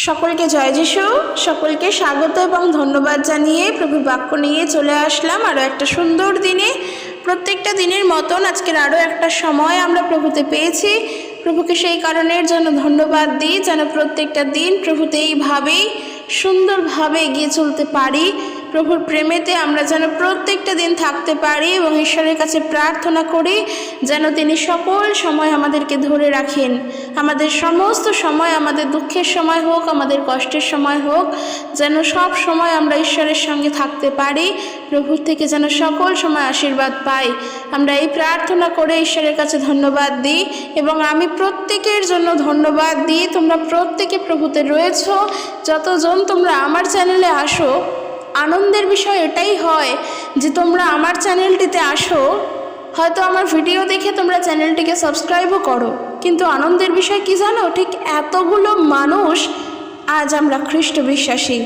সকলকে জয় যিশু। সকলকে স্বাগত এবং ধন্যবাদ জানিয়ে প্রভুর বাক্য নিয়ে চলে আসলাম আরও একটা সুন্দর দিনে। প্রত্যেকটা দিনের মতন আজকের আরও একটা সময় আমরা প্রভুতে পেয়েছি। প্রভুকে সেই কারণের জন্য ধন্যবাদ দিই যেন প্রত্যেকটা দিন প্রভুতে এইভাবেই সুন্দরভাবে এগিয়ে চলতে পারি। প্রভুর প্রেমেতে আমরা যেন প্রত্যেকটা দিন থাকতে পারি এবং ঈশ্বরের কাছে প্রার্থনা করি যেন তিনি সকল সময় আমাদেরকে ধরে রাখেন। আমাদের সমস্ত সময়, আমাদের দুঃখের সময় হোক, আমাদের কষ্টের সময় হোক, যেন সব সময় আমরা ঈশ্বরের সঙ্গে থাকতে পারি। প্রভুর থেকে যেন সকল সময় আশীর্বাদ পাই। আমরা এই প্রার্থনা করে ঈশ্বরের কাছে ধন্যবাদ দিই এবং আমি প্রত্যেকের জন্য ধন্যবাদ দিই। তোমরা প্রত্যেকে প্রভুতে রয়েছ। যতজন তোমরা আমার চ্যানেলে আসো, আনন্দের বিষয় এটাই হয় যে তোমরা আমার চ্যানেলটিতে আসো, হয়তো আমার ভিডিও দেখে তোমরা চ্যানেলটিকে সাবস্ক্রাইবও করো, কিন্তু আনন্দের বিষয় কি জানো? ঠিক এতগুলো মানুষ আজ আমরা খ্রিস্ট বিশ্বাসী,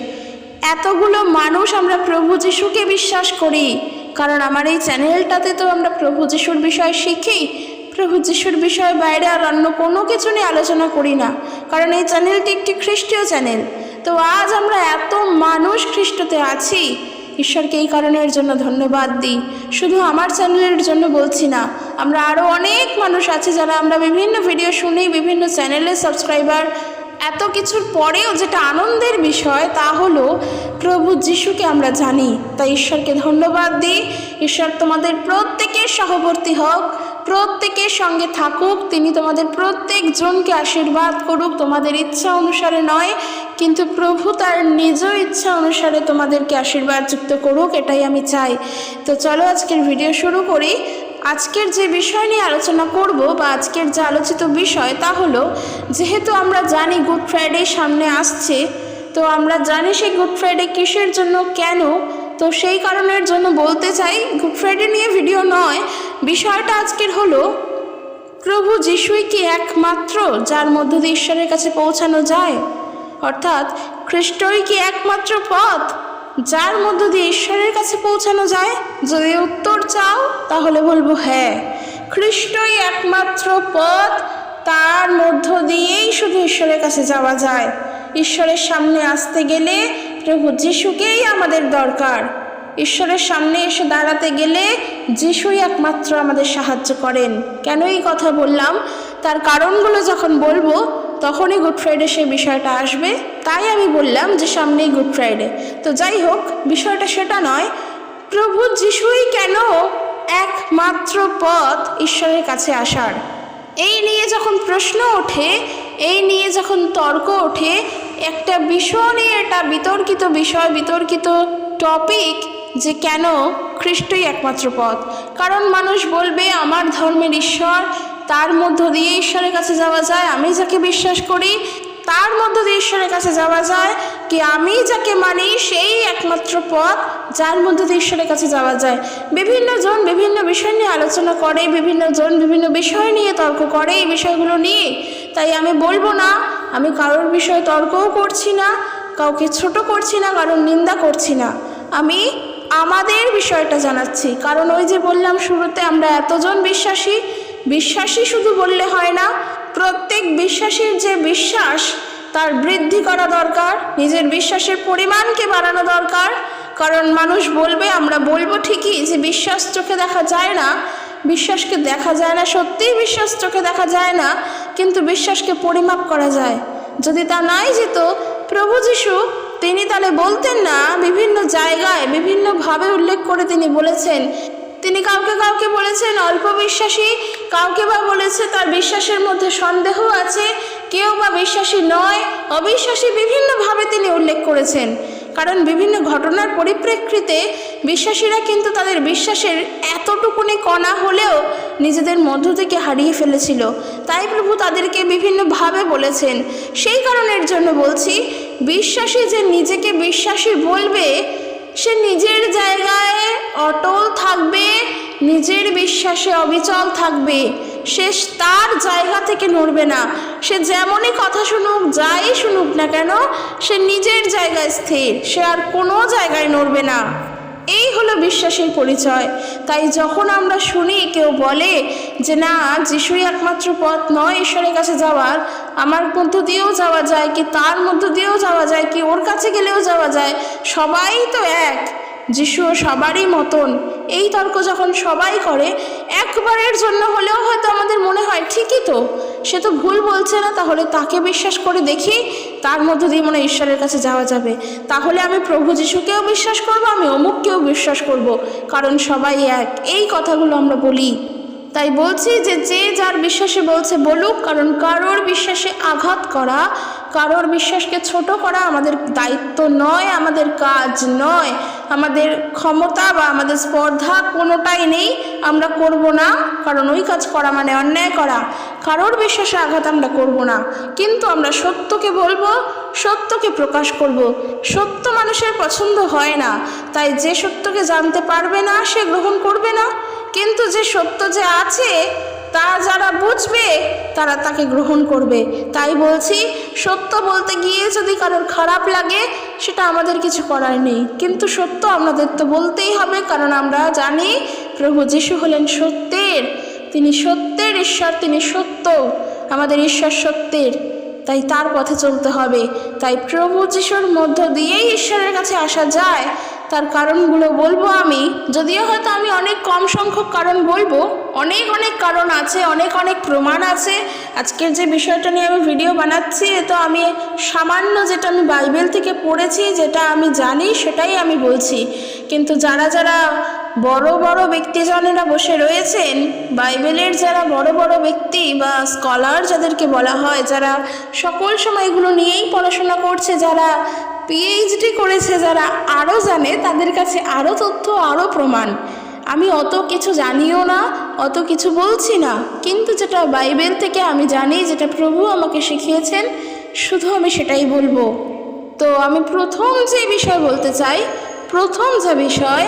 এতগুলো মানুষ আমরা প্রভু যিশুকে বিশ্বাস করি, কারণ আমার এই চ্যানেলটাতে তো আমরা প্রভু যিশুর বিষয় শিখি। প্রভু যিশুর বিষয়ে বাইরে আর অন্য কোনো কিছু নিয়ে আলোচনা করি না, কারণ এই চ্যানেলটি একটি খ্রিস্টীয় চ্যানেল। তো আজ আমরা এত মানুষ খ্রিস্টতে আছি, ঈশ্বরকে এই কারণের জন্য ধন্যবাদ দিই। শুধু আমার চ্যানেলের জন্য বলছি না, আমরা আরও অনেক মানুষ আছে যারা আমরা বিভিন্ন ভিডিও শুনি, বিভিন্ন চ্যানেলে সাবস্ক্রাইবার। এত কিছুর পরেও যেটা আনন্দের বিষয় তা হলো প্রভু যিশুকে আমরা জানি, তাই ঈশ্বরকে ধন্যবাদ দিই। ঈশ্বর তোমাদের প্রত্যেকের সহবর্তী হোক, প্রত্যেকের সঙ্গে থাকুক, তিনি তোমাদের প্রত্যেকজনকে আশীর্বাদ করুক। তোমাদের ইচ্ছা অনুসারে নয়, কিন্তু প্রভু তার নিজ ইচ্ছা অনুসারে তোমাদেরকে আশীর্বাদ যুক্ত করুক, এটাই আমি চাই। তো চলো আজকের ভিডিও শুরু করি। আজকের যে বিষয় নিয়ে আলোচনা করব বা আজকের যে আলোচিত বিষয় তা হলো, যেহেতু আমরা জানি গুড ফ্রাইডে সামনে আসছে, তো আমরা জানি সেই গুড ফ্রাইডে কিসের জন্য, কেন, তো সেই কারণের জন্য বলতে চাই। গুড ফ্রাইডে নিয়ে ভিডিও নয়, বিষয়টা আজকের হলো প্রভু যিশুই কি একমাত্র যার মধ্য দিয়ে ঈশ্বরের কাছে পৌঁছানো যায়? অর্থাৎ খ্রিস্টই কি একমাত্র পথ যার মধ্য দিয়ে ঈশ্বরের কাছে পৌঁছানো যায়? যদি উত্তর চাও তাহলে বলবো হ্যাঁ, খ্রিস্টই একমাত্র পথ, তার মধ্য দিয়েই শুধু ঈশ্বরের কাছে যাওয়া যায়। ঈশ্বরের সামনে আসতে গেলে প্রভু যিশুকেই আমাদের দরকার। ঈশ্বরের সামনে এসে দাঁড়াতে গেলে যিশুই একমাত্র আমাদের সাহায্য করেন। কেন এই কথা বললাম, তার কারণগুলো যখন বলবো তখনই গুড ফ্রাইডে সেই বিষয়টা আসবে, তাই আমি বললাম যে সামনেই গুড ফ্রাইডে। তো যাই হোক, বিষয়টা সেটা নয়, প্রভু যিশুই কেন একমাত্র পথ ঈশ্বরের কাছে আসার। এই নিয়ে যখন প্রশ্ন ওঠে, এই নিয়ে যখন তর্ক ওঠে, একটা বিষয় নিয়ে এটা বিতর্কিত বিষয়, বিতর্কিত টপিক যে কেন খ্রিস্টই একমাত্র পথ। কারণ মানুষ বলবে আমার ধর্মের ঈশ্বর, তার মধ্য দিয়ে ঈশ্বরের কাছে যাওয়া যায়, আমি যাকে বিশ্বাস করি তার মধ্য দিয়ে ঈশ্বরের কাছে যাওয়া যায়, কি আমি যাকে মানি সেই একমাত্র পথ যার মধ্য দিয়ে ঈশ্বরের কাছে যাওয়া যায়। বিভিন্ন জন বিভিন্ন বিষয় নিয়ে আলোচনা করে, বিভিন্ন জন বিভিন্ন বিষয় নিয়ে তর্ক করে এই বিষয়গুলো নিয়ে। তাই আমি বলবো না, আমি কারোর বিষয়ে তর্কও করছি না, কাউকে ছোট করছি না, কারোর নিন্দা করছি না, আমি আমাদের বিষয়টা জানাচ্ছি। কারণ ওই যে বললাম শুরুতে, আমরা এতজন বিশ্বাসী, বিশ্বাসী শুধু বললে হয় না, প্রত্যেক বিশ্বাসীর যে বিশ্বাস তার বৃদ্ধি করা দরকার, নিজের বিশ্বাসের পরিমাণকে বাড়ানো দরকার। কারণ মানুষ বলবে, আমরা বলবো ঠিকই যে বিশ্বাস চোখে দেখা যায় না, বিশ্বাসকে দেখা যায় না, সত্যিই বিশ্বাস চোখে দেখা যায় না, কিন্তু বিশ্বাসকে পরিমাপ করা যায়। যদি তা নাই যেত, প্রভু যিশু তিনি তাহলে বলতেন না, বিভিন্ন জায়গায় বিভিন্নভাবে উল্লেখ করে তিনি বলেছেন, তিনি কাউকে কাউকে বলেছেন অল্প বিশ্বাসী, কাউকে বা বলেছে তার বিশ্বাসের মধ্যে সন্দেহ আছে, কেউ বা বিশ্বাসী নয়, অবিশ্বাসী, বিভিন্নভাবে তিনি উল্লেখ করেছেন। কারণ বিভিন্ন ঘটনার পরিপ্রেক্ষিতে বিশ্বাসীরা কিন্তু তাদের বিশ্বাসের এতটুকুনি কণা হলেও নিজেদের মধ্য থেকে হারিয়ে ফেলেছিল, তাই প্রভু তাদেরকে বিভিন্নভাবে বলেছেন। সেই কারণের জন্য বলছি, বিশ্বাসী যে নিজেকে বিশ্বাসী বলবে, সে নিজের জায়গায় অটল থাকবে, নিজের বিশ্বাসে অবিচল থাকবে, সে তার জায়গা থেকে নড়বে না। সে যেমনই কথা শুনুক, যাই শুনুক না কেন, সে নিজের জায়গায় স্থির, সে আর কোনো জায়গায় নড়বে না। এই হলো বিশ্বাসের পরিচয়। তাই যখন আমরা শুনি কেউ বলে যে না, যিশুই একমাত্র পথ নয় ঈশ্বরের কাছে যাওয়ার, আমার মধ্য দিয়েও যাওয়া যায়, কি তার মধ্য দিয়েও যাওয়া যায়, কি ওর কাছে গেলেও যাওয়া যায়, সবাই তো এক, যিশুও সবারই মতন। এই তর্ক যখন সবাই করে, একবারের জন্য হলেও হয়তো আমাদের মনে হয় ঠিকই তো, সে তো ভুল বলছে না, তাহলে তাকে বিশ্বাস করে দেখি, তার মধ্য দিয়ে মনে হয় ঈশ্বরের কাছে যাওয়া যাবে। তাহলে আমি প্রভু যিশুকেও বিশ্বাস করব, আমি অমুককেও বিশ্বাস করব, কারণ সবাই এক। এই কথাগুলো আমরা বলি। তাই বলছি যে যে যার বিশ্বাসে বলছে বলুক, কারণ কারোর বিশ্বাসে আঘাত করা, কারোর বিশ্বাসকে ছোট করা আমাদের দায়িত্ব নয়, আমাদের কাজ নয়, আমাদের ক্ষমতা বা আমাদের স্পর্ধা কোনোটাই নেই, আমরা করব না, কারণ ওই কাজ করা মানে অন্যায় করা। কারোর বিশ্বাসে আঘাত আমরা করব না, কিন্তু আমরা সত্যকে বলবো, সত্যকে প্রকাশ করব। সত্য মানুষের পছন্দ হয় না, তাই যে সত্যকে জানতে পারবে না সে গ্রহণ করবে না, কিন্তু যে সত্য যে আছে তা যারা বুঝবে তারা তাকে গ্রহণ করবে। তাই বলছি, সত্য বলতে গিয়ে যদি কারোর খারাপ লাগে সেটা আমাদের কিছু করার নেই, কিন্তু সত্য আমাদের তো বলতেই হবে, কারণ আমরা জানি প্রভু যিশু হলেন সত্যের, তিনি সত্যের ঈশ্বর, তিনি সত্য, আমাদের ঈশ্বর সত্যের, তাই তার পথে চলতে হবে। তাই প্রভু যিশুর মধ্য দিয়েই ঈশ্বরের কাছে আসা যায়, তার কারণগুলো বলবো আমি, যদিও হয়তো আমি অনেক কম সংখ্যক কারণ বলবো, অনেক অনেক কারণ আছে, অনেক অনেক প্রমাণ আছে। আজকের যে বিষয়টা নিয়ে আমি ভিডিও বানাচ্ছি, তো আমি সামান্য যেটা আমি বাইবেল থেকে পড়েছি, যেটা আমি জানি সেটাই আমি বলছি, কিন্তু যারা যারা বড় বড় ব্যক্তিজনেরা বসে রয়েছেন, বাইবেলের যারা বড় বড় ব্যক্তি বা স্কলার যাদেরকে বলা হয়, যারা সকল সময় এগুলো নিয়েই পড়াশোনা করছে, যারা পিএইচডি করেছে, যারা আরও জানে, তাদের কাছে আরও তথ্য, আরও প্রমাণ। আমি অত কিছু জানিও না, অত কিছু বলছি না, কিন্তু যেটা বাইবেল থেকে আমি জানি, যেটা প্রভু আমাকে শিখিয়েছেন, শুধু আমি সেটাই বলবো। তো আমি প্রথম যে বিষয় বলতে চাই, প্রথম যে বিষয়,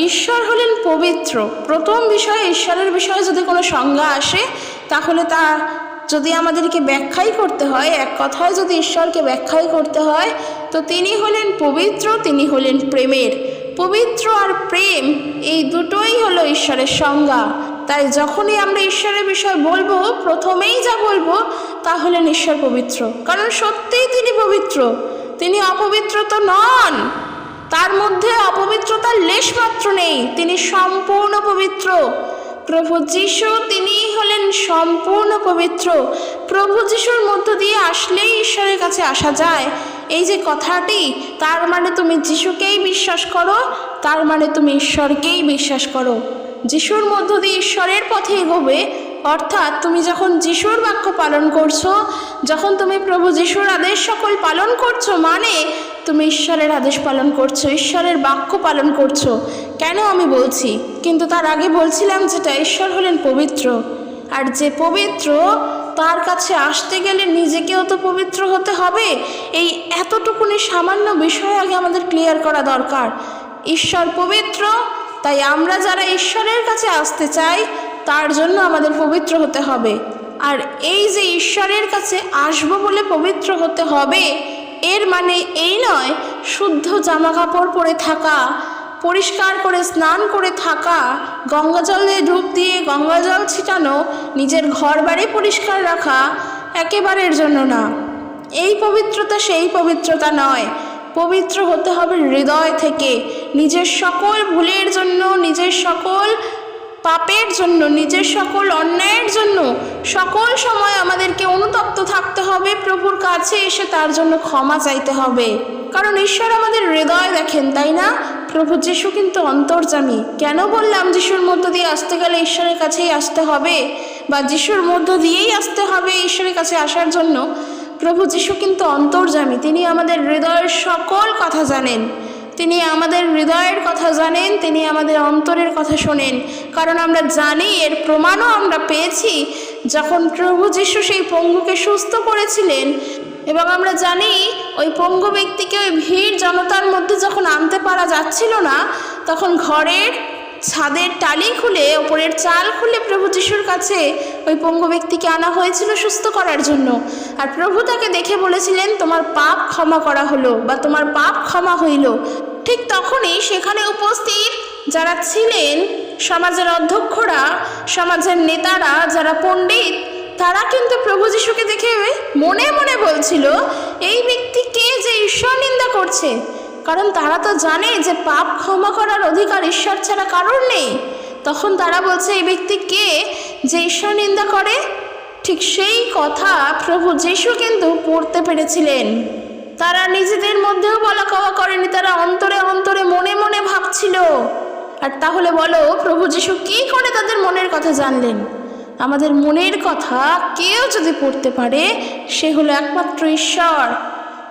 ঈশ্বর হলেন পবিত্র। প্রথম বিষয়, ঈশ্বরের বিষয়ে যদি কোনো সংজ্ঞা আসে, তাহলে তা যদি আমাদেরকে ব্যাখ্যাই করতে হয়, এক কথায় যদি ঈশ্বরকে ব্যাখ্যাই করতে হয়, তো তিনি হলেন পবিত্র, তিনি হলেন প্রেমের। পবিত্র আর প্রেম এই দুটোই হলো ঈশ্বরের সংজ্ঞা। তাই যখনই আমরা ঈশ্বরের বিষয় বলবো, প্রথমেই যা বলবো তা হলেন ঈশ্বর পবিত্র, কারণ সত্যিই তিনি পবিত্র, তিনি অপবিত্র তো নন, তার মধ্যে অপবিত্রতার লেশমাত্র নেই, তিনি সম্পূর্ণ পবিত্র। প্রভু যিশু তিনি হলেন সম্পূর্ণ পবিত্র। প্রভু যিশুর মধ্য দিয়ে আসলেই ঈশ্বরের কাছে আসা যায়, এই যে কথাটি, তার মানে তুমি যিশুকেই বিশ্বাস করো, তার মানে তুমি ঈশ্বরকেই বিশ্বাস করো। যিশুর মধ্য দিয়ে ঈশ্বরের পথে এগোবে, অর্থাৎ তুমি যখন যিশুর বাক্য পালন করছো, যখন তুমি প্রভু যিশুর আদেশ সকল পালন করছো, মানে তুমি ঈশ্বরের আদেশ পালন করছো, ঈশ্বরের বাক্য পালন করছো। কেন আমি বলছি, কিন্তু তার আগে বলছিলাম যেটা, ঈশ্বর হলেন পবিত্র, আর যে পবিত্র তার কাছে আসতে গেলে নিজেকেও তো পবিত্র হতে হবে। এই এতটুকুনি সামান্য বিষয় আগে আমাদের ক্লিয়ার করা দরকার। ঈশ্বর পবিত্র, তাই আমরা যারা ঈশ্বরের কাছে আসতে চাই তার জন্য আমাদের পবিত্র হতে হবে। আর এই যে ঈশ্বরের কাছে আসবো বলে পবিত্র হতে হবে, এর মানে এই নয় শুদ্ধ জামা কাপড় পরে থাকা, পরিষ্কার করে স্নান করে থাকা, গঙ্গাজলে ডুব দিয়ে গঙ্গাজল ছিটানো, নিজের ঘর বাড়ি পরিষ্কার রাখা, একেবারের জন্য না। এই পবিত্রতা সেই পবিত্রতা নয়। পবিত্র হতে হবে হৃদয় থেকে, নিজের সকল ভুলের জন্য, নিজের সকল পাপের জন্য, নিজের সকল অন্যায়ের জন্য সকল সময় আমাদেরকে অনুতপ্ত থাকতে হবে, প্রভুর কাছে এসে তার জন্য ক্ষমা চাইতে হবে, কারণ ঈশ্বর আমাদের হৃদয় দেখেন, তাই না? প্রভু যিশু কিন্তু অন্তর্যামী। কেন বললাম যিশুর মধ্য দিয়ে আসতে গেলে ঈশ্বরের কাছেই আসতে হবে, বা যিশুর মধ্য দিয়েই আসতে হবে ঈশ্বরের কাছে আসার জন্য? প্রভু যিশু কিন্তু অন্তর্যামী, তিনি আমাদের হৃদয়ের সকল কথা জানেন, তিনি আমাদের হৃদয়ের কথা জানেন, তিনি আমাদের অন্তরের কথা শোনেন। কারণ আমরা জানি, এর প্রমাণও আমরা পেয়েছি, যখন প্রভু যিশু সেই পঙ্গুকে সুস্থ করেছিলেন, এবং আমরা জানি ওই পঙ্গু ব্যক্তিকে ওই ভিড় জনতার মধ্যে যখন আনতে পারা যাচ্ছিল না, তখন ঘরের ছাদের টালি খুলে, ওপরের চাল খুলে প্রভু যিশুর কাছে ওই পঙ্গু ব্যক্তিকে আনা হয়েছিল সুস্থ করার জন্য। আর প্রভু তাকে দেখে বলেছিলেন, তোমার পাপ ক্ষমা করা হলো, বা তোমার পাপ ক্ষমা হইল। ঠিক তখনই সেখানে উপস্থিত যারা ছিলেন, সমাজের অধ্যক্ষরা, সমাজের নেতারা, যারা পণ্ডিত, তারা কিন্তু প্রভু যিশুকে দেখে মনে মনে বলছিল, এই ব্যক্তি কে যে ঈশ্বর নিন্দা করছে। কারণ তারা তো জানে যে পাপ ক্ষমা করার অধিকার ঈশ্বর ছাড়া কারোর নেই। তখন তারা বলছে, এই ব্যক্তি কে যে ঈশ্বর নিন্দা করে। ঠিক সেই কথা প্রভু যিশু কিন্তু পড়তে পেরেছিলেন। তারা নিজেদের মধ্যেও বলা কওয়া করেনি, তারা অন্তরে অন্তরে মনে মনে ভাবছিল। আর তাহলে বলো, প্রভু যিশু কী করে তাদের মনের কথা জানলেন? আমাদের মনের কথা কেউ যদি পড়তে পারে, সে হলো একমাত্র ঈশ্বর।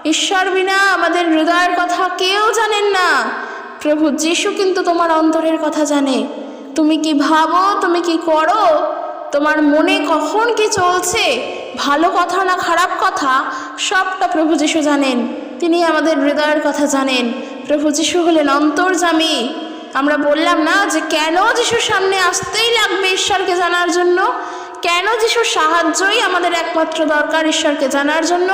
ঈশ্বর বিনা আমাদের হৃদয়ের কথা কেউ জানেন না। প্রভু যিশু কিন্তু তোমার অন্তরের কথা জানে। তুমি কি ভাবো, তুমি কি করো, তোমার মনে কখন কি চলছে, ভালো কথা না খারাপ কথা, সবটা প্রভু যিশু জানেন। তিনি আমাদের হৃদয়ের কথা জানেন। প্রভু যিশু হলেন অন্তর্যামী। আমরা বললাম না যে কেন যিশুর সামনে আসতেই লাগবে ঈশ্বরকে জানার জন্য? কেন যিশুর সাহায্যই আমাদের একমাত্র দরকার ঈশ্বরকে জানার জন্য?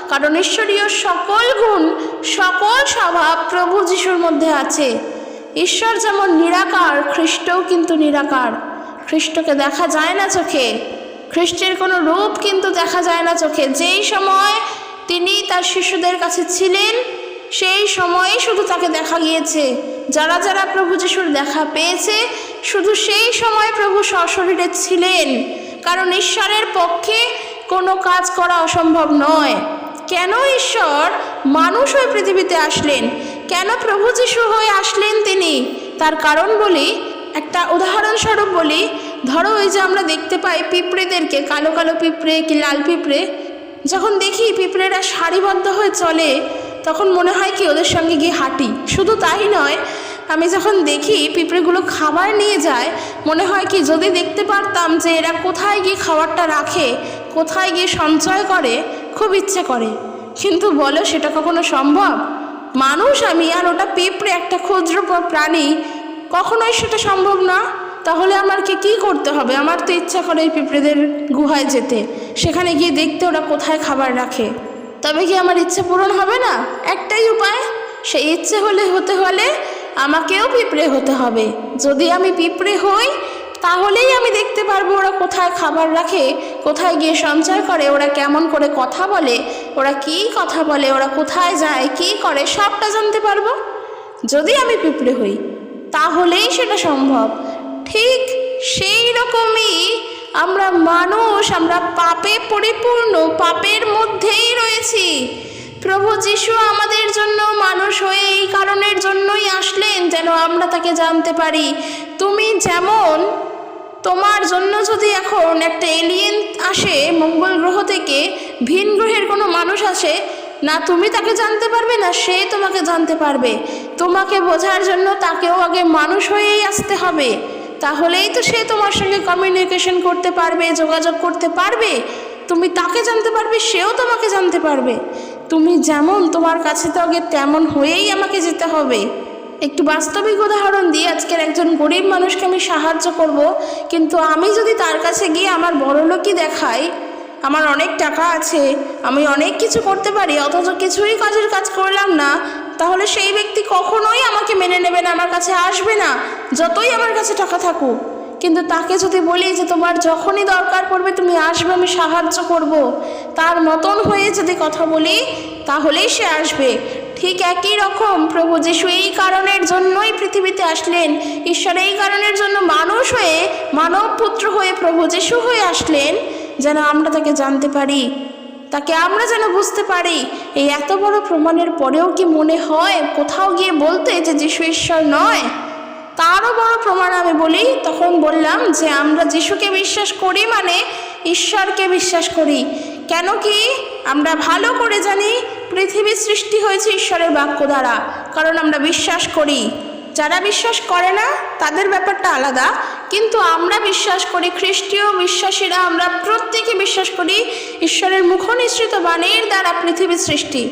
কারণ ঈশ্বরীয় সকল গুণ, সকল স্বভাব প্রভু যিশুর মধ্যে আছে। ঈশ্বর যেমন নিরাকার, খ্রিস্টও কিন্তু নিরাকার। খ্রিস্টকে দেখা যায় না চোখে, খ্রিস্টের কোনো রূপ কিন্তু দেখা যায় না চোখে। যেই সময় তিনি তার শিশুদের কাছে ছিলেন, সেই সময়ে শুধু তাকে দেখা গিয়েছে। যারা যারা প্রভু যিশুর দেখা পেয়েছে, শুধু সেই সময় প্রভু সশরীরে ছিলেন। কারণ ঈশ্বরের পক্ষে কোনো কাজ করা অসম্ভব নয়। কেন ঈশ্বর মানুষ হয়ে পৃথিবীতে আসলেন? কেন প্রভু যিশু হয়ে আসলেন তিনি? তার কারণ বলি, একটা উদাহরণস্বরূপ বলি। ধরো, ওই যে আমরা দেখতে পাই পিঁপড়েদেরকে, কালো কালো পিঁপড়ে কি লাল পিঁপড়ে, যখন দেখি পিঁপড়েরা সারিবদ্ধ হয়ে চলে, তখন মনে হয় কি ওদের সঙ্গে গিয়ে হাঁটি। শুধু তাই নয়, আমি যখন দেখি পিঁপড়েগুলো খাবার নিয়ে যায়, মনে হয় কি যদি দেখতে পারতাম যে এরা কোথায় গিয়ে খাবারটা রাখে, কোথায় গিয়ে সঞ্চয় করে, খুব ইচ্ছে করে। কিন্তু বলো, সেটা কখনো সম্ভব? মানুষ আমি, আর ওটা পিঁপড়ে, একটা ক্ষুদ্র প্রাণী, কখনোই সেটা সম্ভব না। তাহলে আমাকে কি করতে হবে? আমার তো ইচ্ছা করে এই পিঁপড়েদের গুহায় যেতে, সেখানে গিয়ে দেখতে ওরা কোথায় খাবার রাখে। তবে কি আমার ইচ্ছে পূরণ হবে না? একটাই উপায়, সেই ইচ্ছে হতে হলে আমাকেও পিঁপড়ে হতে হবে। যদি আমি পিঁপড়ে হই, তাহলেই আমি দেখতে পারবো ওরা কোথায় খাবার রাখে, কোথায় গিয়ে সঞ্চয় করে, ওরা কেমন করে কথা বলে, ওরা কি কথা বলে, ওরা কোথায় যায়, কি করে, সবটা জানতে পারবো যদি আমি পিঁপড়ে হই। তাহলেই সেটা সম্ভব। ঠিক সেই রকমই আমরা মানুষ, আমরা পাপে পরিপূর্ণ, পাপের মধ্যেই রয়েছি। প্রভু যিশু আমাদের জন্য মানুষ হয়ে এই কারণের জন্যই আসলেন, যেন আমরা তাকে জানতে পারি। তুমি যেমন, তোমার জন্য যদি এখন একটা এলিয়েন আসে মঙ্গল গ্রহ থেকে, ভিন গ্রহের কোনো মানুষ আসে, না তুমি তাকে জানতে পারবে, না সে তোমাকে জানতে পারবে। তোমাকে বোঝার জন্য তাকেও আগে মানুষ হয়েই আসতে হবে। তাহলেই তো সে তোমার সঙ্গে কমিউনিকেশন করতে পারবে, যোগাযোগ করতে পারবে। তুমি তাকে জানতে পারবে, সেও তোমাকে জানতে পারবে। তুমি যেমন, তোমার কাছে তো আগে তেমন হয়েই আমাকে যেতে হবে। একটু বাস্তবিক উদাহরণ দিয়ে, আজকের একজন গরিব মানুষকে আমি সাহায্য করব, কিন্তু আমি যদি তার কাছে গিয়ে আমার বড়লোকই দেখাই, আমার অনেক টাকা আছে, আমি অনেক কিছু করতে পারি, অথচ কিছুই কাজের কাজ করলাম না, তাহলে সেই ব্যক্তি কখনোই আমাকে মেনে নেবে না, আমার কাছে আসবে না, যতই আমার কাছে টাকা থাকুক। কিন্তু তাকে যদি বলি যে তোমার যখনই দরকার পড়বে তুমি আসবে, আমি সাহায্য করব, তার মতন হয়ে যদি কথা বলি, তাহলেই সে আসবে। ঠিক একই রকম প্রভু যিশু এই কারণের জন্যই পৃথিবীতে আসলেন। ঈশ্বর এই কারণের জন্য মানুষ হয়ে, মানব পুত্র হয়ে প্রভু যিশু হয়ে আসলেন, যেন আমরা তাকে জানতে পারি, তাকে আমরা যেন বুঝতে পারি। এই এত বড় প্রমাণের পরেও কি মনে হয় কোথাও গিয়ে বলতে যে যিশু ঈশ্বর নয়? তারও বড় প্রমাণ আমি বলি। তখন বললাম যে আমরা যিশুকে বিশ্বাস করি মানে ঈশ্বরকে বিশ্বাস করি। কেন কি? আমরা ভালো করে জানি পৃথিবী সৃষ্টি হয়েছে ঈশ্বরের বাক্য দ্বারা, কারণ আমরা বিশ্বাস করি। যারা বিশ্বাস করে না তাদের ব্যাপারটা আলাদা, কিন্তু আমরা বিশ্বাস করি, খ্রিস্টীয় বিশ্বাসীরা আমরা প্রত্যেকে বিশ্বাস করি ঈশ্বরের মুখনিসৃত বাণীর দ্বারা পৃথিবী সৃষ্টি।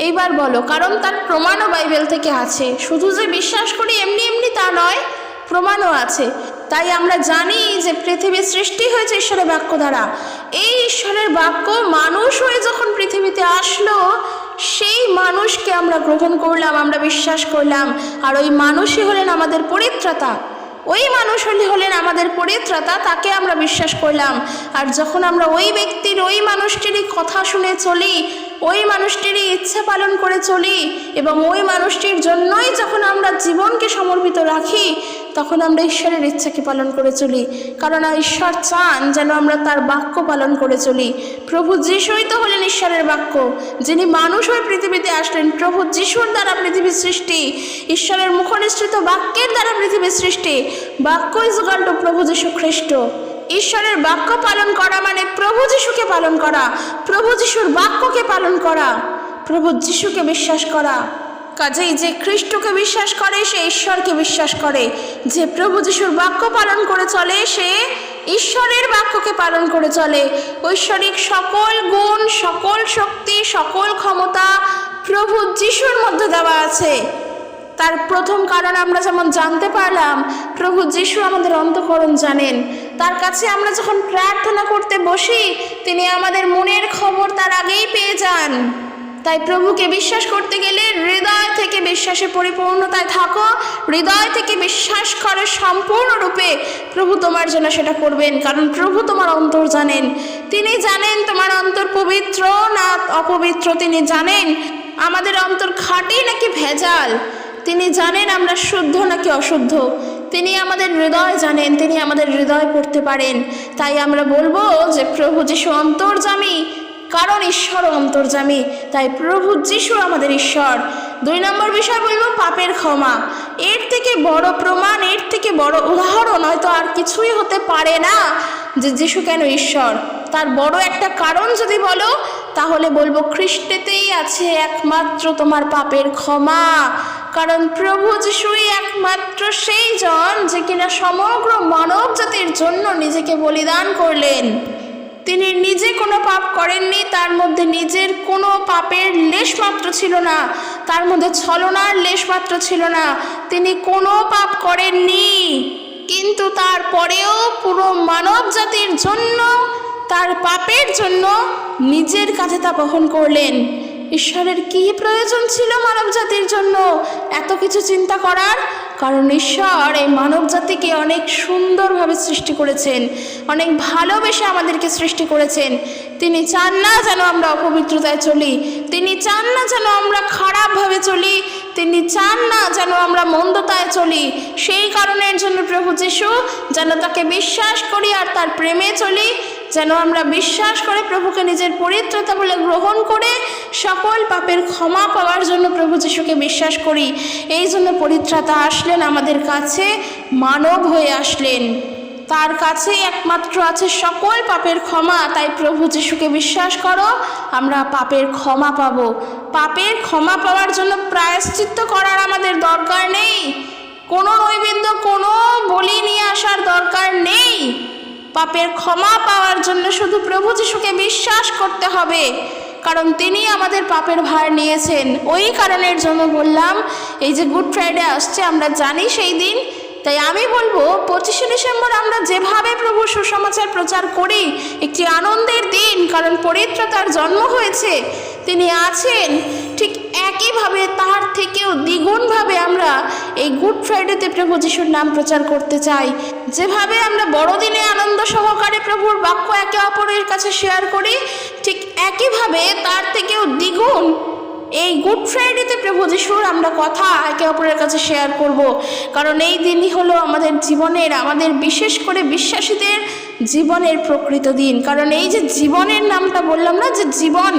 এইবার বলো, কারণ তার প্রমাণও বাইবেল থেকে আছে। শুধু যে বিশ্বাস করি এমনি এমনি তা নয়, প্রমাণও আছে। তাই আমরা জানি যে পৃথিবীর সৃষ্টি হয়েছে ঈশ্বরের বাক্য দ্বারা। এই ঈশ্বরের বাক্য মানুষ হয়ে যখন পৃথিবীতে আসলো, সেই মানুষকে আমরা গ্রহণ করলাম, আমরা বিশ্বাস করলাম, আর ওই মানুষই হলেন আমাদের পরিত্রাতা। ওই মানুষ হলেন আমাদের পরিত্রাতা, তাকে আমরা বিশ্বাস করলাম। আর যখন আমরা ওই ব্যক্তির, ওই মানুষটিরই কথা শুনে চলি, ওই মানুষটিরই ইচ্ছা পালন করে চলি এবং ওই মানুষটির জন্যই যখন আমরা জীবনকে সমর্পিত রাখি, তখন আমরা ঈশ্বরের ইচ্ছাকে পালন করে চলি। কারণ ঈশ্বর চান যেন আমরা তার বাক্য পালন করে চলি। প্রভু যিশুই তো হলেন ঈশ্বরের বাক্য, যিনি মানুষ হয়ে পৃথিবীতে আসলেন। প্রভু যিশুর দ্বারা পৃথিবীর সৃষ্টি, ঈশ্বরের মুখনিসৃত বাক্যের দ্বারা পৃথিবীর সৃষ্টি। বাক্য ইজ ইকুয়াল টু প্রভু যীশু খ্রিস্ট। ঈশ্বরের বাক্য পালন করা মানে প্রভু যিশুকে পালন করা, প্রভু যিশুর বাক্যকে পালন করা, প্রভু যিশুকে বিশ্বাস করা। কাজেই যে খ্রিস্টকে বিশ্বাস করে সে ঈশ্বরকে বিশ্বাস করে, যে প্রভু যিশুর বাক্য পালন করে চলে সে ঈশ্বরের বাক্যকে পালন করে চলে। ঐশ্বরিক সকল গুণ, সকল শক্তি, সকল ক্ষমতা প্রভু যিশুর মধ্যে দেওয়া আছে। তার প্রথম কারণ আমরা যেমন জানতে পারলাম, প্রভু যিশু আমাদের অন্তঃকরণ জানেন। তার কাছে আমরা যখন প্রার্থনা করতে বসি, তিনি আমাদের মনের খবর তার আগেই পেয়ে যান। তাই প্রভুকে বিশ্বাস করতে গেলে হৃদয় থেকে বিশ্বাসে পরিপূর্ণতায় থাকো, হৃদয় থেকে বিশ্বাস করো সম্পূর্ণরূপে। প্রভু তোমার জন্য সেটা করবেন, কারণ প্রভু তোমার অন্তর জানেন। তিনি জানেন তোমার অন্তর পবিত্র না অপবিত্র, তিনি জানেন আমাদের অন্তর খাঁটি নাকি ভেজাল, তিনি জানেন আমরা শুদ্ধ নাকি অশুদ্ধ। তিনি আমাদের হৃদয় জানেন, তিনি আমাদের হৃদয় পড়তে পারেন। তাই আমরা বলবো যে প্রভু যিশু অন্তর্যামী, কারণ ঈশ্বর অন্তর্যামী। তাই প্রভু যিশু আমাদের ঈশ্বর। 2 নম্বর বিষয় বলবো পাপের ক্ষমা। এর থেকে বড় প্রমাণ, এর থেকে বড় উদাহরণ হয়তো আর কিছুই হতে পারে না যে যিশু কেন ঈশ্বর। তার বড় একটা কারণ যদি বলো, তাহলে বলবো খ্রিস্টেতেই আছে একমাত্র তোমার পাপের ক্ষমা। কারণ প্রভু যিশুই একমাত্র সেই জন যে কিনা সমগ্র মানব জাতির জন্য নিজেকে বলিদান করলেন। তিনি নিজে কোনো পাপ করেননি, তার মধ্যে নিজের কোনো পাপের লেশমাত্র ছিল না, তার মধ্যে ছলনার লেশমাত্র ছিল না। তিনি কোনো পাপ করেননি, কিন্তু তারপরেও পুরো মানব জাতির জন্য, তার পাপের জন্য নিজের কাঁধে তা বহন করলেন। ঈশ্বরের কি প্রয়োজন ছিল মানব জাতির জন্য এত কিছু চিন্তা করার? কারণ ঈশ্বর এই মানব জাতিকে অনেক সুন্দরভাবে সৃষ্টি করেছেন, অনেক ভালোবেসে আমাদেরকে সৃষ্টি করেছেন। তিনি চান না যেন আমরা অপবিত্রতায় চলি, তিনি চান না যেন আমরা খারাপভাবে চলি, তিনি চান না যেন আমরা মন্দতায় চলি। সেই কারণের জন্য প্রভু যিশু যেন তাকে বিশ্বাস করি আর তার প্রেমে চলি, যেন আমরা বিশ্বাস করে প্রভুকে নিজের পরিত্রাতা বলে গ্রহণ করে সকল পাপের ক্ষমা পাওয়ার জন্য প্রভু যিশুকে বিশ্বাস করি। এই জন্য পরিত্রাতা আসলেন আমাদের কাছে, মানব হয়ে আসলেন। তার কাছে একমাত্র আছে সকল পাপের ক্ষমা। তাই প্রভু যিশুকে বিশ্বাস করো, আমরা পাপের ক্ষমা পাবো। পাপের ক্ষমা পাওয়ার জন্য প্রায়শ্চিত্ত করার আমাদের দরকার নেই, কোনো নৈবেদ্য, কোনো বলি নিয়ে আসার দরকার নেই। পাপের ক্ষমা পাওয়ার জন্য শুধু প্রভু যিশুকে বিশ্বাস করতে হবে, কারণ তিনি আমাদের পাপের ভার নিয়েছেন। ওই কারণের জন্য বললাম, এই যে গুড ফ্রাইডে আসছে আমরা জানি সেই দিন। তাই আমি বলবো 25শে ডিসেম্বর আমরা যেভাবে প্রভু সুসমাচার প্রচার করি, একটি আনন্দের দিন, কারণ পরিত্রাতার জন্ম হয়েছে, তিনি আছেন, ঠিক একইভাবে তার থেকেও দ্বিগুণভাবে আমরা এই গুড ফ্রাইডেতে প্রভু যিশুর নাম প্রচার করতে চাই। যেভাবে আমরা বড়দিনে আনন্দ সহকারে প্রভুর বাক্য একে অপরের কাছে শেয়ার করি, ঠিক একইভাবে তার থেকেও দ্বিগুণ এই গুড ফ্রাইডেতে প্রভু যিশুর আমরা কথা একে অপরের কাছে শেয়ার করব। কারণ এই দিনই হলো আমাদের জীবনের, আমাদের বিশেষ করে বিশ্বাসীদের জীবনের প্রকৃত দিন। কারণ এই যে জীবনের নামটা বললাম না, যে জীবন,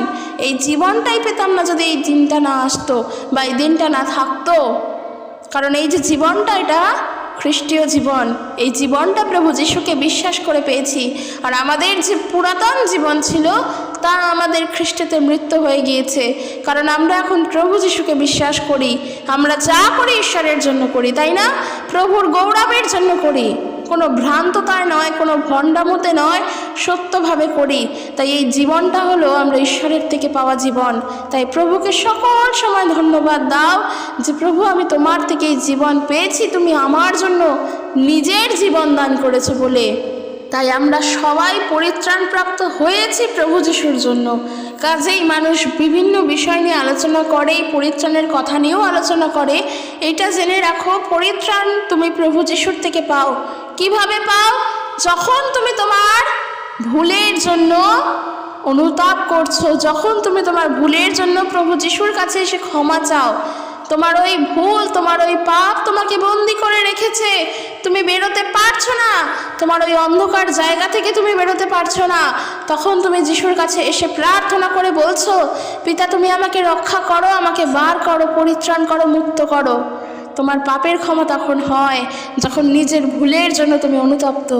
এই জীবনটাই পেতাম না যদি এই দিনটা না আসতো বা এই দিনটা না থাকতো। কারণ এই যে জীবনটা, এটা খ্রিস্টীয় জীবন, এই জীবনটা প্রভু যিশুকে বিশ্বাস করে পেয়েছি। আর আমাদের যে পুরাতন জীবন ছিল তা আমাদের খ্রিস্টতে মৃত্যু হয়ে গিয়েছে, কারণ আমরা এখন প্রভু যিশুকে বিশ্বাস করি। আমরা যা করি ঈশ্বরের জন্য করি, তাই না? প্রভুর গৌরবের জন্য করি, কোনো ভ্রান্ততায় নয়, কোনো ভণ্ডামতে নয়, সত্যভাবে করি। তাই এই জীবনটা হলো আমরা ঈশ্বরের থেকে পাওয়া জীবন। তাই প্রভুকে সকল সময় ধন্যবাদ দাও যে প্রভু, আমি তোমার থেকে এই জীবন পেয়েছি, তুমি আমার জন্য নিজের জীবন দান করেছো বলে। তাই আমরা সবাই পরিত্রাণপ্রাপ্ত হয়েছি প্রভু যিশুর জন্য। কাজেই মানুষ বিভিন্ন বিষয় নিয়ে আলোচনা করে, পরিত্রাণের কথা নিয়েও আলোচনা করে। এটা জেনে রাখো, পরিত্রাণ তুমি প্রভু যিশুর থেকে পাও। কিভাবে পাও? যখন তুমি তোমার ভুলের জন্য অনুতাপ করছো, যখন তুমি তোমার ভুলের জন্য প্রভু যিশুর কাছে এসে ক্ষমা চাও। তোমার ওই ভুল, তোমার ওই পাপ তোমাকে বন্দি করে রেখেছে, তুমি বেরোতে পারছো না, তোমার ওই অন্ধকার জায়গা থেকে তুমি বেরোতে পারছো না। তখন তুমি যিশুর কাছে এসে প্রার্থনা করে বলছো, পিতা তুমি আমাকে রক্ষা করো, আমাকে বার করো, পরিত্রাণ করো, মুক্ত করো। তোমার পাপের ক্ষমা তখন হয় যখন নিজের ভুলের জন্য তুমি অনুতপ্ত।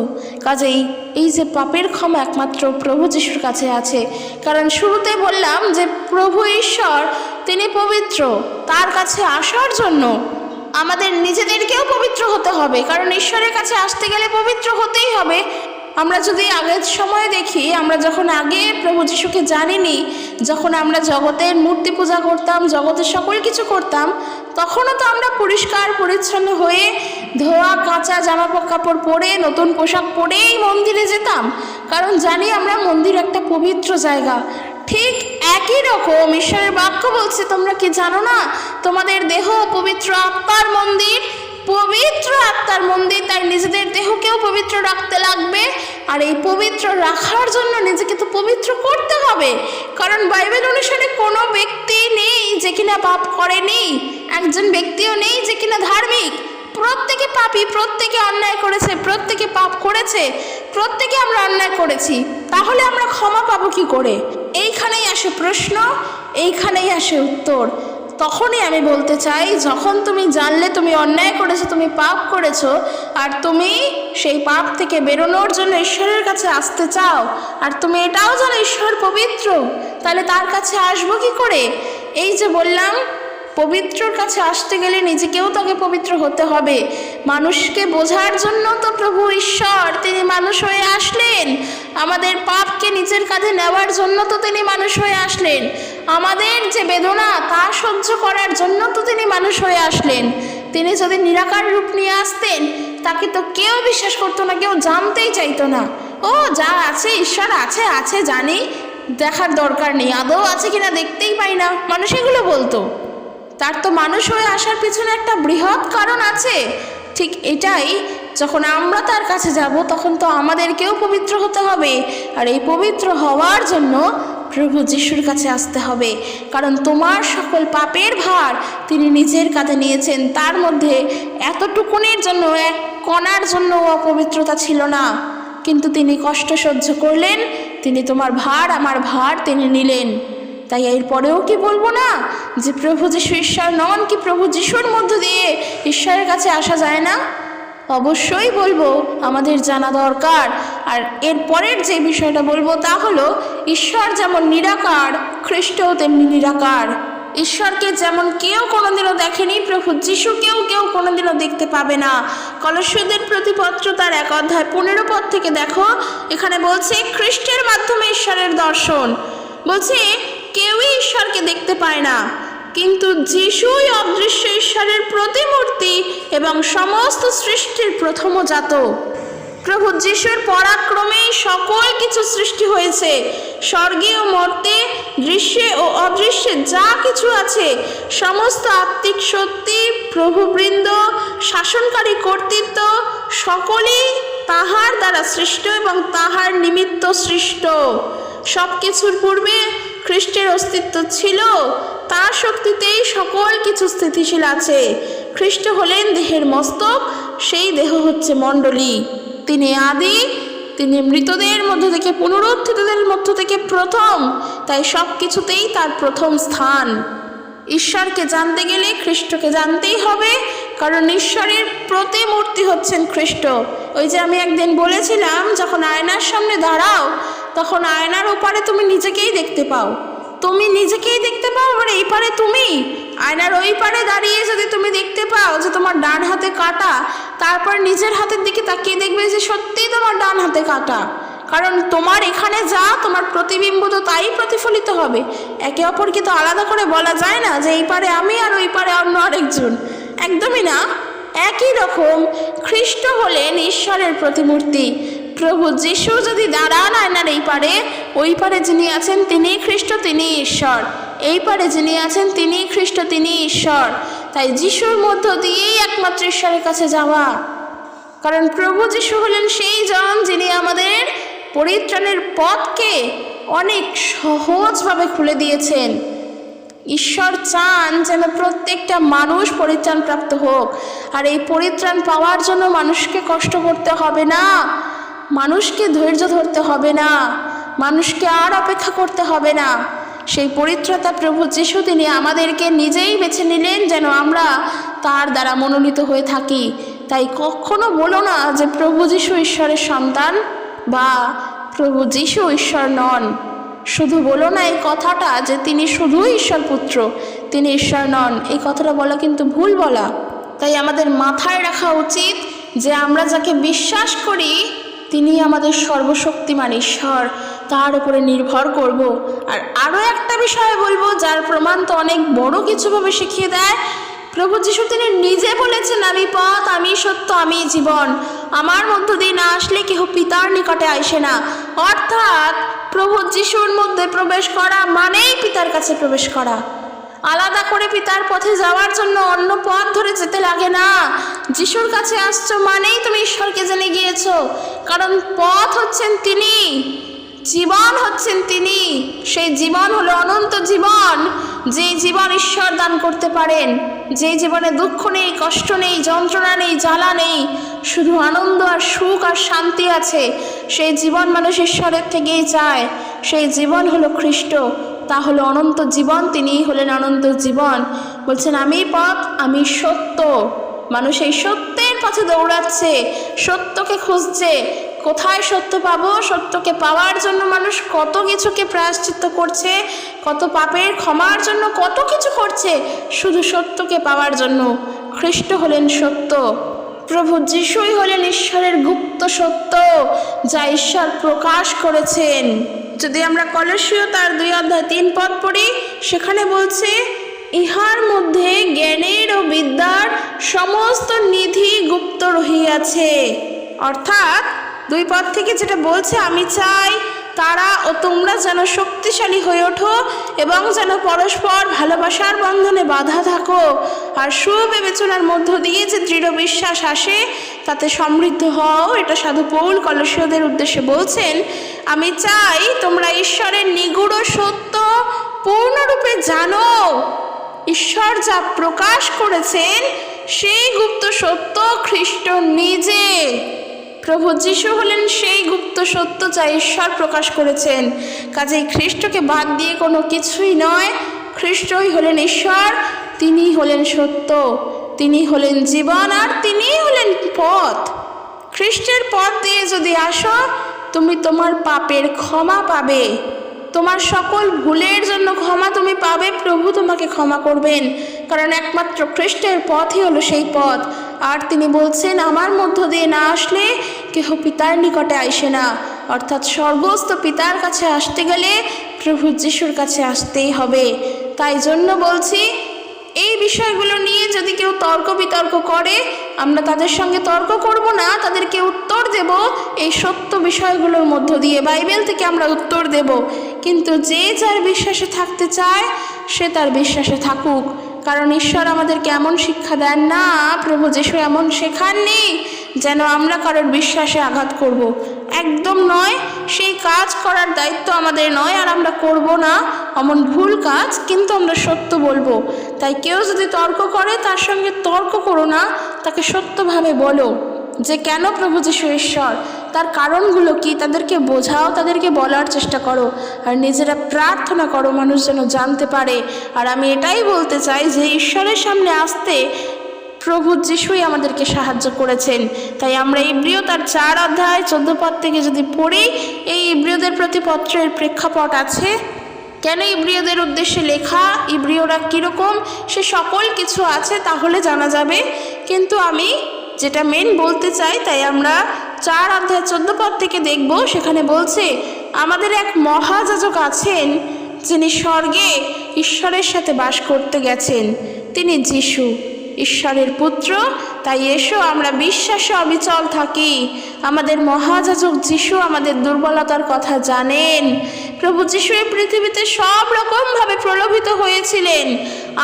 কাজেই এই যে পাপের ক্ষমা একমাত্র প্রভু যিশুর কাছে আছে। কারণ শুরুতে বললাম যে প্রভু ঈশ্বর তিনি পবিত্র, তার কাছে আসার জন্য আমাদের নিজেদেরকেও পবিত্র হতে হবে। কারণ ঈশ্বরের কাছে আসতে গেলে পবিত্র হতেই হবে। আমরা যদি আগের সময় দেখি, আমরা যখন আগে প্রভু যিশুকে জানিনি, যখন আমরা জগতের মূর্তি পূজা করতাম, জগতের সকল কিছু করতাম, তখনও তো আমরা পরিষ্কার পরিচ্ছন্ন হয়ে ধোয়া কাঁচা জামা কাপড় পরে, নতুন পোশাক পরেই মন্দিরে যেতাম। কারণ জানি আমরা মন্দির একটা পবিত্র জায়গা। ঠিক একই রকম ঈশ্বরের বাক্য বলছে, তোমরা কি জানো না তোমাদের দেহ পবিত্র আত্মার মন্দির? পবিত্র আত্মার মন্দির, তাই নিজেদের দেহকেও পবিত্র রাখতে লাগবে। আর এই পবিত্র রাখার জন্য নিজেকে তো পবিত্র করতে হবে। কারণ বাইবেল অনুসারে কোনো ব্যক্তি নেই যে কিনা পাপ করেনি, একজন ব্যক্তিও নেই যে কিনা ধার্মিক। প্রত্যেকে পাপী, প্রত্যেকে অন্যায় করেছে, প্রত্যেকে পাপ করেছে, প্রত্যেকে আমরা অন্যায় করেছি। তাহলে আমরা ক্ষমা পাবো কি করে? এইখানেই আসে প্রশ্ন, এইখানেই আসে উত্তর। তখনই আমি বলতে চাই, যখন তুমি জানলে তুমি অন্যায় করেছো, তুমি পাপ করেছো, আর তুমি সেই পাপ থেকে বেরোনোর জন্য ঈশ্বরের কাছে আসতে চাও, আর তুমি এটাও জানো ঈশ্বর পবিত্র, তাহলে তার কাছে আসবো কি করে? এই যে বললাম, পবিত্রর কাছে আসতে গেলে নিজেকেও তাকে পবিত্র হতে হবে। মানুষকে বোঝার জন্য তো প্রভু ঈশ্বর তিনি মানুষ হয়ে আসলেন। আমাদের পাপকে নিজের কাঁধে নেওয়ার জন্য তো তিনি মানুষ হয়ে আসলেন। আমাদের যে বেদনা তা সহ্য করার জন্য তো তিনি মানুষ হয়ে আসলেন। তিনি যদি নিরাকার রূপ নিয়ে আসতেন, তাকে তো কেউ বিশ্বাস করতো না, কেউ জানতেই চাইতো না। ও যা আছে, ঈশ্বর আছে আছে জানি, দেখার দরকার নেই, আদৌ আছে কিনা দেখতেই পাই না, মানুষ এগুলো বলতো। তার তো মানুষ হয়ে আসার পিছনে একটা বৃহৎ কারণ আছে। ঠিক এটাই, যখন আমরা তার কাছে যাব তখন তো আমাদেরকেও পবিত্র হতে হবে। আর এই পবিত্র হওয়ার জন্য প্রভু যিশুর কাছে আসতে হবে। কারণ তোমার সকল পাপের ভার তিনি নিজের কাঁধে নিয়েছেন। তার মধ্যে এতটুকুনির জন্য, এক কণার জন্য অপবিত্রতা ছিল না, কিন্তু তিনি কষ্ট সহ্য করলেন। তিনি তোমার ভার, আমার ভার তিনি নিলেন। তাই এরপরেও কি বলবো না যে প্রভু যিশু ঈশ্বর নন? কি প্রভু যিশুর মধ্য দিয়ে ঈশ্বরের কাছে আসা যায় না? অবশ্যই বলবো, আমাদের জানা দরকার। আর এরপরের যে বিষয়টা বলবো তা হলো, ঈশ্বর যেমন নিরাকার, খ্রিস্টও তেমনি নিরাকার। ঈশ্বরকে যেমন কেউ কোনোদিনও দেখেনি, প্রভু যিশুকেও কেউ কোনোদিনও দেখতে পাবে না। কলস্যদের প্রতি পত্র তার 1 অধ্যায় 15 পদ থেকে দেখো, এখানে বলছে খ্রিস্টের মাধ্যমে ঈশ্বরের দর্শন। বলছে কেউই ঈশ্বরকে দেখতে পায় না, কিন্তু যিশুই অদৃশ্য ঈশ্বরের প্রতিমূর্তি এবং সমস্ত সৃষ্টির প্রথমজাত। প্রভু যিশুর পরাক্রমেই সকল কিছু সৃষ্টি হয়েছে। স্বর্গে ও মর্তে, দৃশ্যে ও অদৃশ্যে যা কিছু আছে, সমস্ত আত্মিক শক্তি, প্রভুবৃন্দ, শাসনকারী কর্তৃত্ব, সকলেই তাহার দ্বারা সৃষ্ট এবং তাহার নিমিত্ত সৃষ্ট। সব কিছুর পূর্বে খ্রিস্টের অস্তিত্ব ছিল, তার শক্তিতেই সকল কিছু স্থিতিশীল আছে। খ্রিস্ট হলেন দেহের মস্তক, সেই দেহ হচ্ছে মণ্ডলী। তিনি আদি, তিনি মৃতদের মধ্য থেকে, পুনরুত্থিতদের মধ্য থেকে প্রথম, তাই সব কিছুতেই তার প্রথম স্থান। ঈশ্বরকে জানতে গেলে খ্রিস্টকে জানতেই হবে, কারণ ঈশ্বরের প্রতিমূর্তি হচ্ছেন খ্রিস্ট। ওই যে আমি একদিন বলেছিলাম, যখন আয়নার সামনে দাঁড়াও তখন আয়নার ওপারে তুমি নিজেকেই দেখতে পাও, তুমি নিজেকেই দেখতে পাও। আবার এই পারে তুমি, আয়নার ওই পারে দাঁড়িয়ে যদি তুমি দেখতে পাও যে তোমার ডান হাতে কাটা, তারপর নিজের হাতের দিকে তাকিয়ে দেখবে যে সত্যিই তোমার ডান হাতে কাটা। কারণ তোমার এখানে যা, তোমার প্রতিবিম্ব তো তাই প্রতিফলিত হবে। একে অপরকে তো আলাদা করে বলা যায় না যে এই পারে আমি আর ওই পারে অন্য আরেকজন, একদমই না। একই রকম খ্রিস্ট হলেন ঈশ্বরের প্রতিমূর্তি। প্রভু যিশু যদি দাঁড়ান আয়নার এই পারে, ওই পারে যিনি আছেন তিনি খ্রিস্ট, তিনি ঈশ্বর। এই পারে যিনি আছেন তিনি খ্রিস্ট, তিনি ঈশ্বর। তাই যিশুর মধ্য দিয়েই একমাত্র ঈশ্বরের কাছে যাওয়া। কারণ প্রভু যিশু হলেন সেই জন যিনি আমাদের পরিত্রাণের পথকে অনেক সহজভাবে খুলে দিয়েছেন। ঈশ্বর চান যেন প্রত্যেকটা মানুষ পরিত্রাণ প্রাপ্ত হোক। আর এই পরিত্রাণ পাওয়ার জন্য মানুষকে কষ্ট করতে হবে না, মানুষকে ধৈর্য ধরতে হবে না, মানুষকে আর অপেক্ষা করতে হবে না। সেই পরিত্রাতা প্রভু যিশু তিনি আমাদেরকে নিজেই বেছে নিলেন যেন আমরা তার দ্বারা মনোনীত হয়ে থাকি। তাই কখনো বলো না যে প্রভু যিশু ঈশ্বরের সন্তান বা প্রভু যিশু ঈশ্বর নন। শুধু বলো না এই কথাটা যে তিনি শুধুই ঈশ্বর পুত্র, তিনি ঈশ্বর নন। এই কথাটা বলা কিন্তু ভুল বলা। তাই আমাদের মাথায় রাখা উচিত যে আমরা যাকে বিশ্বাস করি তিনি আমাদের সর্বশক্তিমান ঈশ্বর, তার উপরে নির্ভর করব। আর আরও একটা বিষয় বলবো যার প্রমাণ তো অনেক বড় কিছুভাবে শিখিয়ে দেয়। প্রভু যিশু তিনি নিজে বলেছেন, আমি পথ, আমি সত্য, আমি জীবন, আমার মধ্য দিয়ে না আসলে কেহ পিতার নিকটে আসে না। অর্থাৎ প্রভু যিশুর মধ্যে প্রবেশ করা মানেই পিতার কাছে প্রবেশ করা। আলাদা করে পিতার পথে যাওয়ার জন্য অন্য পথ ধরে যেতে লাগে না। যিশুর কাছে আসছো মানেই তুমি ঈশ্বরকে জেনে গিয়েছো। কারণ পথ হচ্ছেন তিনি, জীবন হচ্ছেন তিনি। সেই জীবন হলো অনন্ত জীবন, যে জীবন ঈশ্বর দান করতে পারেন, যে জীবনে দুঃখ নেই, কষ্ট নেই, যন্ত্রণা নেই, জ্বালা নেই, শুধু আনন্দ আর সুখ আর শান্তি আছে। সেই জীবন মানুষ ঈশ্বরের থেকেই চায়। সেই জীবন হলো খ্রিস্ট, তা হলো অনন্ত জীবন, তিনিই হলেন অনন্ত জীবন। বলছেন আমি পথ, আমি সত্য। মানুষ এই সত্যের পথে দৌড়াচ্ছে, সত্যকে খুঁজছে। কোথায় সত্য পাবো? সত্যকে পাওয়ার জন্য মানুষ কত কিছুকে প্রায়শ্চিত্ত করছে, কত পাপের ক্ষমার জন্য কত কিছু করছে, শুধু সত্যকে পাওয়ার জন্য। খ্রিস্ট হলেন সত্য, প্রভু যিশুই হলেন ঈশ্বরের গুপ্ত সত্য, যা ঈশ্বর প্রকাশ করেছেন। যদি আমরা কলসীয় তার 2:3 পড়ি, সেখানে বলছে ইহার মধ্যে জ্ঞানের ও বিদ্যার সমস্ত নিধি গুপ্ত রহিয়াছে। অর্থাৎ 2 পদ থেকে যেটা বলছে, আমি চাই তারা ও তোমরা যেন শক্তিশালী হয়ে ওঠো এবং যেন পরস্পর ভালোবাসার বন্ধনে বাঁধা থাকো, আর সুবিবেচনার মধ্য দিয়ে যে দৃঢ় বিশ্বাস আসে তাতে সমৃদ্ধ হও। এটা সাধু পৌল কলসীয়দের উদ্দেশ্যে বলছেন, আমি চাই তোমরা ঈশ্বরের নিগূঢ় সত্য পূর্ণরূপে জানো। ঈশ্বর যা প্রকাশ করেছেন সেই গুপ্ত সত্য খ্রিস্ট নিজে। প্রভু যিশু হলেন সেই গুপ্ত সত্য যা ঈশ্বর প্রকাশ করেছেন। কাজেই খ্রিস্টকে বাদ দিয়ে কোনো কিছুই নয়। খ্রিস্টই হলেন ঈশ্বর, তিনি হলেন সত্য, তিনি হলেন জীবন, আর তিনিই হলেন পথ। খ্রিস্টের পথ দিয়ে যদি আসো, তুমি তোমার পাপের ক্ষমা পাবে, তোমার সকল ভুলের জন্য ক্ষমা তুমি পাবে। প্রভু তোমাকে ক্ষমা করবেন, কারণ একমাত্র খ্রিস্টের পথই হলো সেই পথ। আর তিনি বলছেন, আমার মধ্য দিয়ে না আসলে কেহ পিতার নিকটে আসে না। অর্থাৎ স্বর্গস্থ পিতার কাছে আসতে গেলে প্রভু যিশুর কাছে আসতেই হবে। তাই জন্য বলছি, এই বিষয়গুলো নিয়ে যদি কেউ তর্ক বিতর্ক করে, আমরা তাদের সঙ্গে তর্ক করব না, তাদেরকে উত্তর দেব এই সত্য বিষয়গুলোর মধ্য দিয়ে। বাইবেল থেকে আমরা উত্তর দেব। কিন্তু যে যার বিশ্বাসে থাকতে চায় সে তার বিশ্বাসে থাকুক। কারণ ঈশ্বর আমাদেরকে এমন শিক্ষা দেন না, প্রভু যিশু এমন শেখাননি যেন আমরা কারোর বিশ্বাসে আঘাত করব। একদম নয়, সেই কাজ করার দায়িত্ব আমাদের নয়, আর আমরা করব না এমন ভুল কাজ, কিন্তু আমরা সত্য বলবো। তাই কেউ যদি তর্ক করে তার সঙ্গে তর্ক করো না, তাকে সত্যভাবে বলো যে কেন প্রভু যিশু ঈশ্বর, তার কারণগুলো কি, তাদেরকে বোঝাও, তাদেরকে বলার চেষ্টা করো, আর নিজেরা প্রার্থনা করো মানুষ যেন জানতে পারে। আর আমি এটাই বলতে চাই যে ঈশ্বরের সামনে আসতে প্রভু যিশুই আমাদেরকে সাহায্য করেছেন। তাই আমরা ইব্রিয় তার 4:14 পদ থেকে যদি পড়ি, এই ইব্রিয়দের প্রতি পত্রের প্রেক্ষাপট আছে, কেন ইব্রিয়দের উদ্দেশ্যে লেখা, ইব্রিয়রা কীরকম, সে সকল কিছু আছে, তাহলে জানা যাবে। কিন্তু আমি যেটা মেন বলতে চাই, তাই আমরা 4:14 পদ থেকে দেখব। সেখানে বলছে, আমাদের এক মহাযাজক আছেন যিনি স্বর্গে ঈশ্বরের সাথে বাস করতে গেছেন, তিনি যিশু, ঈশ্বরের পুত্র, তাই এসো আমরা বিশ্বাসে অবিচল থাকি। আমাদের মহাযাজক যিশু আমাদের দুর্বলতার কথা জানেন। প্রভু যিশু এই পৃথিবীতে সব রকমভাবে প্রলোভিত হয়েছিলেন।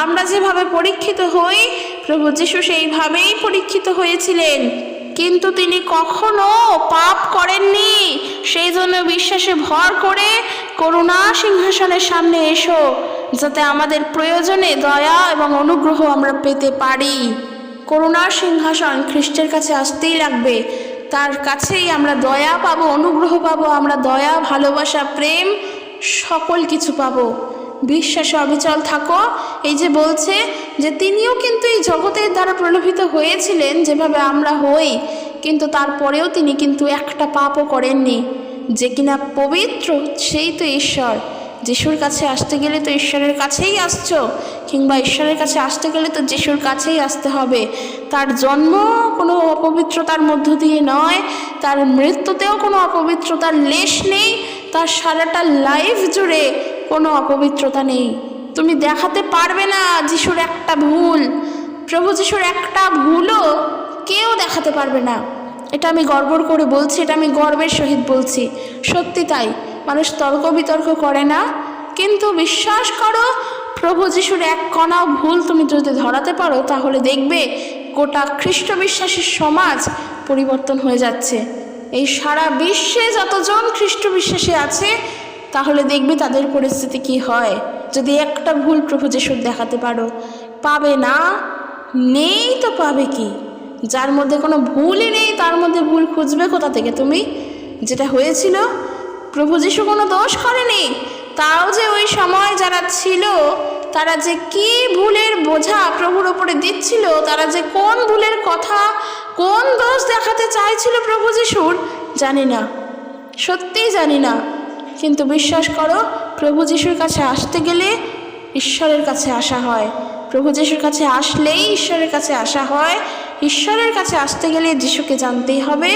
আমরা যেভাবে পরীক্ষিত হই, প্রভু যিশু সেইভাবেই পরীক্ষিত হয়েছিলেন, কিন্তু তিনি কখনো পাপ করেননি। সেই জন্য বিশ্বাসে ভর করে করুণা সিংহাসনের সামনে এসো, যাতে আমাদের প্রয়োজনে দয়া এবং অনুগ্রহ আমরা পেতে পারি। করুণার সিংহাসন খ্রিস্টের কাছে আসতেই লাগবে। তার কাছেই আমরা দয়া পাবো, অনুগ্রহ পাবো, আমরা দয়া, ভালোবাসা, প্রেম সকল কিছু পাবো। বিশ্বাসে অবিচল থাকো। এই যে বলছে যে তিনিও কিন্তু এই জগতের দ্বারা প্রলোভিত হয়েছিলেন যেভাবে আমরা হই, কিন্তু তারপরেও তিনি কিন্তু একটা পাপও করেননি। যে কিনা পবিত্র সেই তো ঈশ্বর। যিশুর কাছে আসতে গেলে তো ঈশ্বরের কাছেই আসছো, কিংবা ঈশ্বরের কাছে আসতে গেলে তো যিশুর কাছেই আসতে হবে। তার জন্ম কোনো অপবিত্রতার মধ্য দিয়ে নয়, তার মৃত্যুতেও কোনো অপবিত্রতার লেশ নেই, তার সারাটা লাইফ জুড়ে কোনো অপবিত্রতা নেই। তুমি দেখাতে পারবে না যিশুর একটা ভুল। প্রভু যিশুর একটা ভুলও কেউ দেখাতে পারবে না। এটা আমি গর্ব করে বলছি, এটা আমি গর্বের সহিত বলছি। সত্যি তাই। মানুষ তর্ক বিতর্ক করে না, কিন্তু বিশ্বাস করো প্রভু যিশুর এক কণাও ভুল তুমি যদি ধরাতে পারো, তাহলে দেখবে গোটা খ্রিস্ট বিশ্বাসীর সমাজ পরিবর্তন হয়ে যাচ্ছে। এই সারা বিশ্বে যতজন খ্রিস্ট বিশ্বাসী আছে, তাহলে দেখবে তাদের পরিস্থিতি কি হয় যদি একটা ভুল প্রভু যিশুর দেখাতে পারো। পাবে না, নেই তো পাবে কি? যার মধ্যে কোনো ভুলই নেই তার মধ্যে ভুল খুঁজবে কোথা থেকে তুমি? যেটা হয়েছিল, প্রভু যিশু কোনো দোষ করেনি, তাও যে ওই সময় যারা ছিল তারা যে কি ভুলের বোঝা প্রভুর ওপরে দিচ্ছিল, তারা যে কোন ভুলের কথা, কোন দোষ দেখাতে চাইছিল প্রভু যিশুর, জানি না, সত্যিই জানি না। কিন্তু বিশ্বাস করো, প্রভু যিশুর কাছে আসতে গেলে ঈশ্বরের কাছে আসা হয়। প্রভু যিশুর কাছে আসলেই ঈশ্বরের কাছে আসা হয়। ঈশ্বরের কাছে আসতে গেলে যিশুকে জানতেই হবে,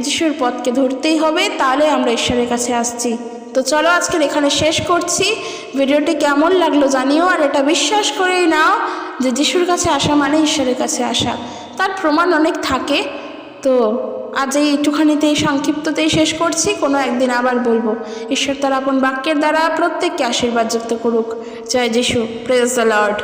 যিশুর পথকে ধরতেই হবে, তাহলে আমরা ঈশ্বরের কাছে আসছি। তো চলো আজকের এখানে শেষ করছি। ভিডিওটি কেমন লাগলো জানিও, আর এটা বিশ্বাস করেই নাও যে যিশুর কাছে আসা মানে ঈশ্বরের কাছে আসা। তার প্রমাণ অনেক থাকে। তো আজ এই একটুখানিতেই সংক্ষিপ্ততেই শেষ করছি, কোনো একদিন আবার বলবো। ঈশ্বর তার আপন বাক্যের দ্বারা প্রত্যেককে আশীর্বাদ যুক্ত করুক। জয় যিশু, প্রেজ দ্য লর্ড।